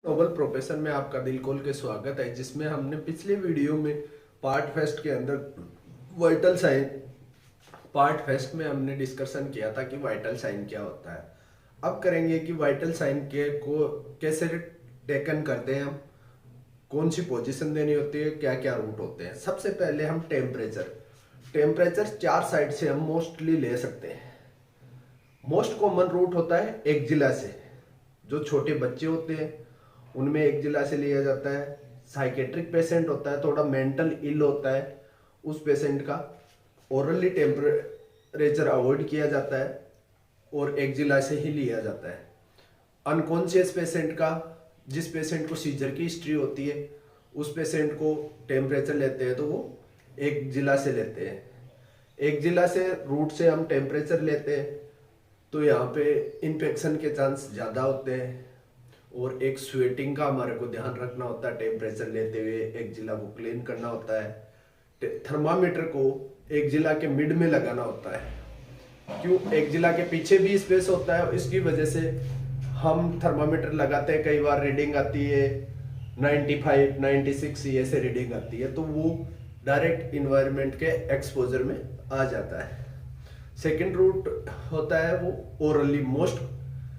Noble profession में आपका दिल खोल के स्वागत है, जिसमें हमने पिछले वीडियो में पार्ट फेस्ट के अंदर वाइटल साइन पार्ट फेस्ट में हमने डिस्कशन किया था कि वाइटल साइन क्या होता है। अब करेंगे कि वाइटल साइन के को कैसे टेकन करते हैं, हम कौन सी पोजीशन देनी होती है, क्या क्या रूट होते हैं। सबसे पहले हम टेम्परेचर चार साइड से हम मोस्टली ले सकते हैं। मोस्ट कॉमन रूट होता है एक जिला से। जो छोटे बच्चे होते हैं उनमें एक जिला से लिया जाता है। साइकेट्रिक पेशेंट होता है, थोड़ा मेंटल इल होता है, उस पेशेंट का ओरली टेम्परेचर अवॉइड किया जाता है और एक जिला से ही लिया जाता है। अनकॉन्शियस पेशेंट का, जिस पेशेंट को सीजर की हिस्ट्री होती है, उस पेशेंट को टेम्परेचर लेते हैं तो वो एक जिला से लेते हैं। एक जिला से रूट से हम टेम्परेचर लेते हैं तो यहाँ पे इन्फेक्शन के चांस ज़्यादा होते हैं और एक स्वेटिंग का हमारे को ध्यान रखना होता है। टेम्परेचर लेते हुए एक जिला को क्लीन करना होता है। थर्मामीटर को एक जिला के मिड में लगाना होता है। क्यों? एक जिला के पीछे भी स्पेस होता है, इसकी वजह से हम थर्मामीटर लगाते हैं, कई बार रीडिंग आती है 95, 96 ये से रीडिंग आती है, तो वो डायरेक्ट इन्वायरमेंट के एक्सपोजर में आ जाता है। सेकेंड रूट होता है वो ओरली।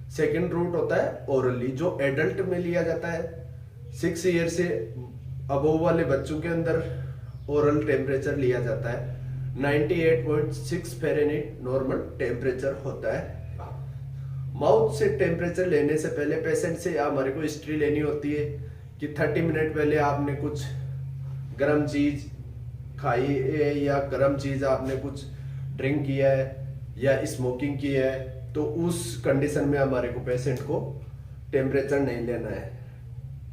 सेकेंड रूट होता है ओरली, जो एडल्ट में लिया जाता है। 6 ईयर से अबोव वाले बच्चों के अंदर ओरल टेम्परेचर लिया जाता है। 98.6 फ़ारेनहाइट नॉर्मल टेम्परेचर होता है। माउथ से टेम्परेचर लेने से पहले पेशेंट से हमारे को हिस्ट्री लेनी होती है कि 30 मिनट पहले आपने कुछ गर्म चीज खाई है या गर्म चीज आपने कुछ ड्रिंक किया है या स्मोकिंग की है, तो उस कंडीशन में हमारे को पेशेंट को टेम्परेचर नहीं लेना है।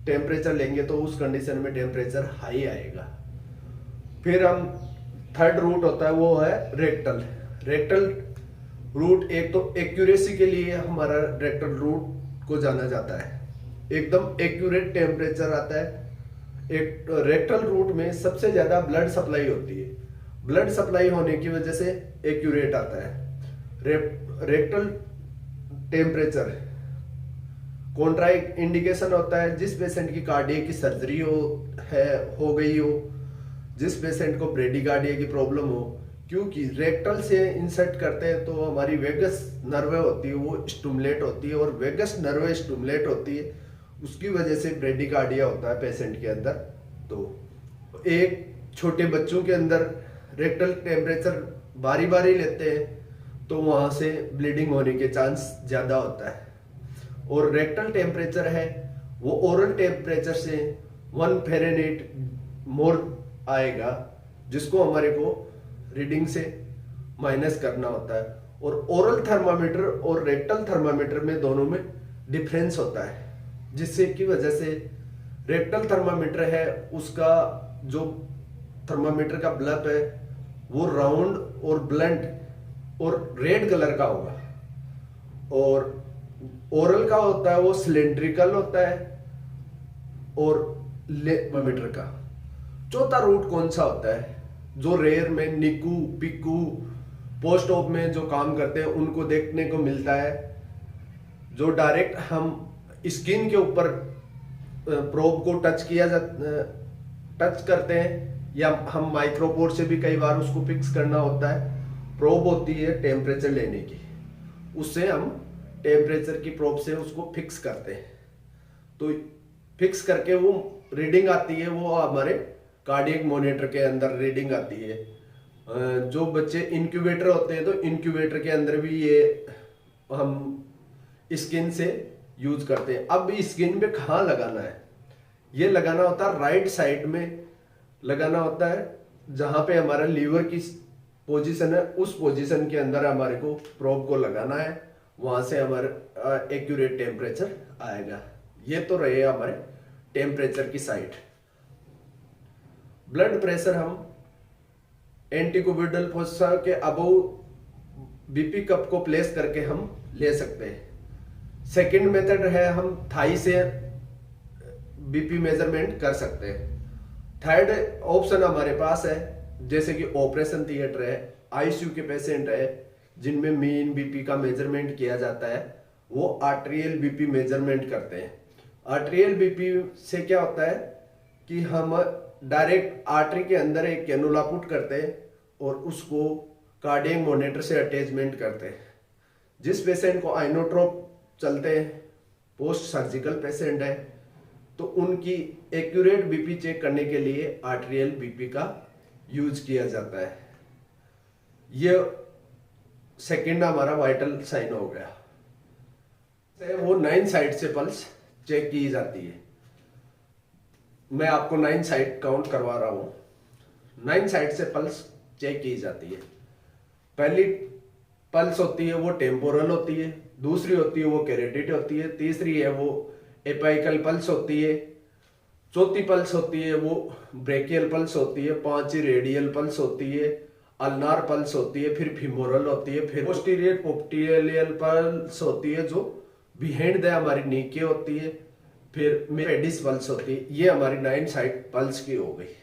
टेम्परेचर लेंगे तो उस कंडीशन में टेम्परेचर हाई आएगा। फिर हम थर्ड रूट होता है वो है रेक्टल रूट। एक तो एक्यूरेसी के लिए हमारा रेक्टल रूट को जाना जाता है, एकदम एक्यूरेट टेम्परेचर आता है। एक रेक्टल रूट में सबसे ज्यादा ब्लड सप्लाई होती है। ब्लड सप्लाई होने की वजह से एक्यूरेट आता है। रेक्टल टेम्परेचर कॉन्ट्राइक इंडिकेशन होता है जिस पेशेंट की कार्डियक की सर्जरी हो गई हो, जिस पेशेंट को ब्रेडिकार्डिया की प्रॉब्लम हो। क्योंकि रेक्टल से इंसर्ट करते हैं तो हमारी वेगस नर्व होती है वो स्टिमुलेट होती है, और वेगस नर्व स्टिमुलेट होती है, उसकी वजह से ब्रेडिकार्डिया होता है पेशेंट के अंदर। तो एक छोटे बच्चों के अंदर रेक्टल टेम्परेचर बारी बारी लेते हैं तो वहां से ब्लीडिंग होने के चांस ज्यादा होता है। और रेक्टल टेम्परेचर है वो ओरल टेम्परेचर से 1 फ़ारेनहाइट मोर आएगा, जिसको हमारे को रीडिंग से माइनस करना होता है। और ओरल थर्मामीटर और रेक्टल थर्मामीटर में दोनों में डिफरेंस होता है, जिससे की वजह से रेक्टल थर्मामीटर है उसका जो थर्मामीटर का ब्लब है वो राउंड और ब्लंट और रेड कलर का होगा, और ओरल का होता है वो सिलेंड्रिकल होता है और थर्मामीटर का। चौथा रूट कौन सा होता है जो रेयर में निकू पिकू पोस्ट ऑप में जो काम करते हैं उनको देखने को मिलता है, जो डायरेक्ट हम स्किन के ऊपर प्रोब को टच करते हैं, या हम माइक्रोपोर से भी कई बार उसको फिक्स करना होता है। प्रोब होती है टेम्परेचर लेने की, उससे हम टेम्परेचर की प्रोब से उसको फिक्स करते हैं। तो फिक्स करके वो रीडिंग आती है, वो हमारे कार्डियक मॉनिटर के अंदर रीडिंग आती है। जो बच्चे इंक्यूबेटर होते हैं तो इंक्यूबेटर के अंदर भी ये हम स्किन से यूज करते हैं। अब स्किन में कहाँ लगाना है, ये लगाना होता है राइट साइड में लगाना होता है, जहां पे हमारा लीवर की पोजीशन है उस पोजीशन के अंदर हमारे को प्रोब को लगाना है, वहां से हमारा एक्यूरेट टेम्परेचर आएगा। ये तो रहे हमारे टेम्परेचर की साइड। ब्लड प्रेशर हम एंटीक्यूबिडल फोसा के अबव बीपी कप को प्लेस करके हम ले सकते हैं। सेकंड मेथड है हम थाई से बीपी मेजरमेंट कर सकते हैं। थर्ड ऑप्शन हमारे पास है जैसे कि ऑपरेशन थिएटर है, आईसीयू के पेशेंट है जिनमें मीन बीपी का मेजरमेंट किया जाता है, वो आर्टेरियल बीपी मेजरमेंट करते हैं। आर्टेरियल बीपी से क्या होता है कि हम डायरेक्ट आर्टरी के अंदर एक कैनुला पुट करते हैं और उसको कार्डियक मॉनिटर से अटैचमेंट करते हैं। जिस पेशेंट को आइनोट्रोप चलते हैं, पोस्ट सर्जिकल पेशेंट है, तो उनकी एक्यूरेट बीपी चेक करने के लिए आर्टेरियल बीपी का यूज किया जाता है। ये सेकंड हमारा वाइटल साइन हो गया। वो 9 साइड से पल्स चेक की जाती है। मैं आपको 9 साइड काउंट करवा रहा हूं। 9 साइड से पल्स चेक की जाती है। पहली पल्स होती है वो टेम्पोरल होती है, दूसरी होती है वो कैरोटिड होती है, तीसरी है वो एपाइकल पल्स होती है, चौथी पल्स होती है वो ब्रेकियल पल्स होती है, पांचवी रेडियल पल्स होती है, अल्नार पल्स होती है, फिर फीमोरल होती है, फिर पोस्टीरियर पोप्टिलियल पल्स होती है जो बिहाइंड द हमारी नी के होती है, फिर मेडिस पल्स होती है। ये हमारी 9 साइड पल्स की हो गई।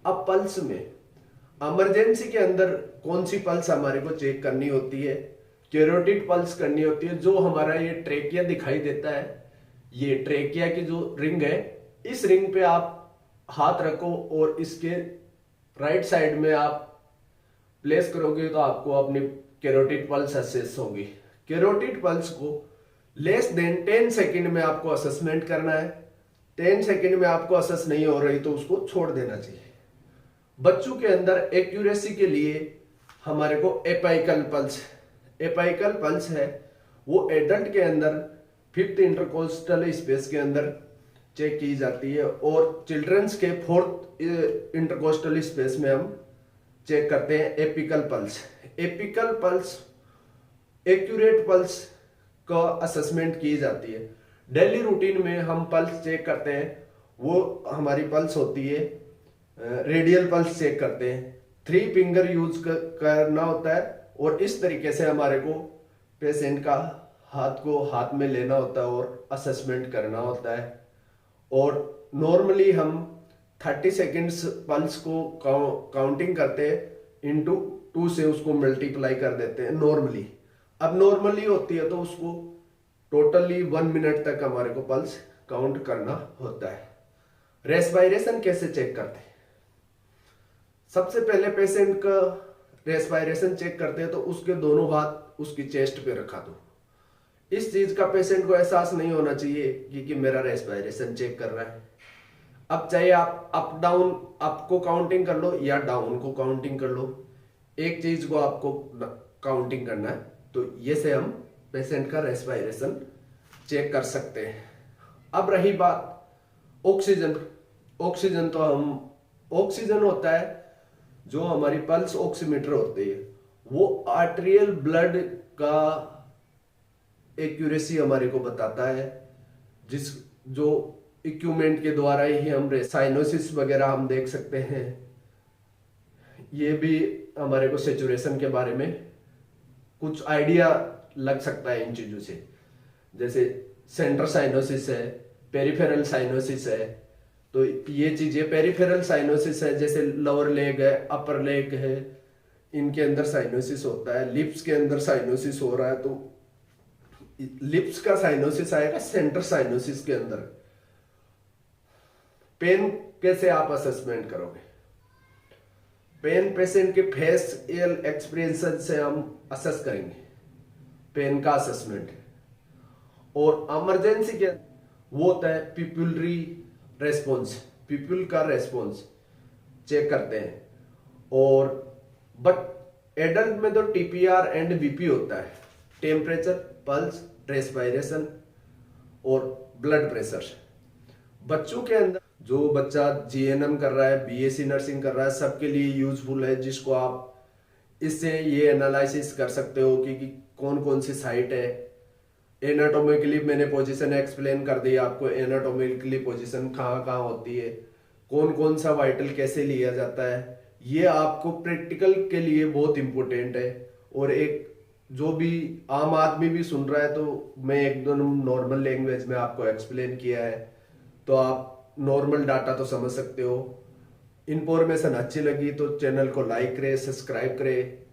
अब पल्स में इमरजेंसी के अंदर कौन सी पल्स हमारे को चेक करनी होती है? कैरोटिड पल्स करनी होती है। जो हमारा ये ट्रेकिया दिखाई देता है, ये ट्रेकिया की जो रिंग है, इस रिंग पे आप हाथ रखो और इसके राइट साइड में आप प्लेस करोगे तो आपको अपनी कैरोटिड पल्स असेस होगी। कैरोटिड पल्स को लेस देन 10 सेकंड में आपको असेसमेंट करना है। 10 सेकंड में आपको असेस नहीं हो रही तो उसको छोड़ देना चाहिए। बच्चों के अंदर एक्यूरेसी के लिए हमारे को एपाइकल पल्स है वो एडल्ट के अंदर 5th इंटरकोस्टल स्पेस के अंदर चेक की जाती है और चिल्ड्रंस के 4th इंटरकोस्टल स्पेस में हम चेक करते हैं एपिकल पल्स एक्यूरेट पल्स का असेसमेंट की जाती है। डेली रूटीन में हम पल्स चेक करते हैं, वो हमारी पल्स होती है रेडियल पल्स चेक करते हैं। 3 फिंगर यूज करना होता है और इस तरीके से हमारे को पेशेंट का हाथ में लेना होता है और असेसमेंट करना होता है। और नॉर्मली हम 30 सेकेंड्स पल्स को काउंटिंग करते हैं इंटू 2 से उसको मल्टीप्लाई कर देते हैं नॉर्मली। अब नॉर्मली होती है तो उसको टोटली 1 मिनट तक हमारे को पल्स काउंट करना होता है। रेस्पिरेशन कैसे चेक करते हैं? सबसे पहले पेशेंट का रेस्पिरेशन चेक करते हैं तो उसके दोनों हाथ उसकी चेस्ट पे रखा दो। इस चीज का पेशेंट को एहसास नहीं होना चाहिए कि मेरा रेस्पिरेशन चेक कर रहा है। अब चाहे आप अप डाउन अप को काउंटिंग कर लो या डाउन को काउंटिंग कर लो, एक चीज को आपको काउंटिंग करना है। तो ये से हम पेशेंट का रेस्पिरेशन चेक कर सकते हैं। अब रही बात ऑक्सीजन तो ऑक्सीजन होता है जो हमारी पल्स ऑक्सीमीटर होती है, वो आर्टेरियल ब्लड का एक्यूरेसी हमारे को बताता है, जो इक्विपमेंट के द्वारा ही हम साइनोसिस वगैरह हम देख सकते हैं। ये भी हमारे को सेचुरेशन के बारे में कुछ आइडिया लग सकता है इन चीजों से। जैसे सेंट्रल साइनोसिस है, पेरिफेरल साइनोसिस है, तो ये चीजें पेरिफेरल साइनोसिस है, जैसे लोअर लेग है, अपर लेग है, इनके अंदर साइनोसिस होता है। लिप्स के अंदर साइनोसिस हो रहा है तो लिप्स का साइनोसिस आएगा सेंट्रल साइनोसिस के अंदर। पेन कैसे आप असेसमेंट करोगे? पेन पेशेंट के फेशियल एक्सप्रेशन से हम असेस करेंगे पेन का असेसमेंट। और इमरजेंसी के वो होता है पिपुलरी रेस्पॉन्स, पिपुल का रेस्पॉन्स चेक करते हैं। और बट एडल्ट में तो टीपीआर एंड बीपी होता है, टेम्परेचर, पल्स, रेस्पिरेशन और ब्लड प्रेशर। बच्चों के अंदर जो बच्चा जीएनएम कर रहा है, बीएससी नर्सिंग कर रहा है, सबके लिए यूजफुल है, जिसको आप इससे ये एनालिसिस कर सकते हो कि कौन कौन सी साइट है। एनाटोमिकली मैंने पोजीशन एक्सप्लेन कर दी आपको, एनाटोमिकली पोजीशन कहाँ कहाँ होती है, कौन कौन सा वाइटल कैसे लिया जाता है। ये आपको प्रैक्टिकल के लिए बहुत इंपॉर्टेंट है। और एक जो भी आम आदमी भी सुन रहा है तो मैं एकदम नॉर्मल लैंग्वेज में आपको एक्सप्लेन किया है, तो आप नॉर्मल डाटा तो समझ सकते हो। इंफॉर्मेशन अच्छी लगी तो चैनल को लाइक करें, सब्सक्राइब करें।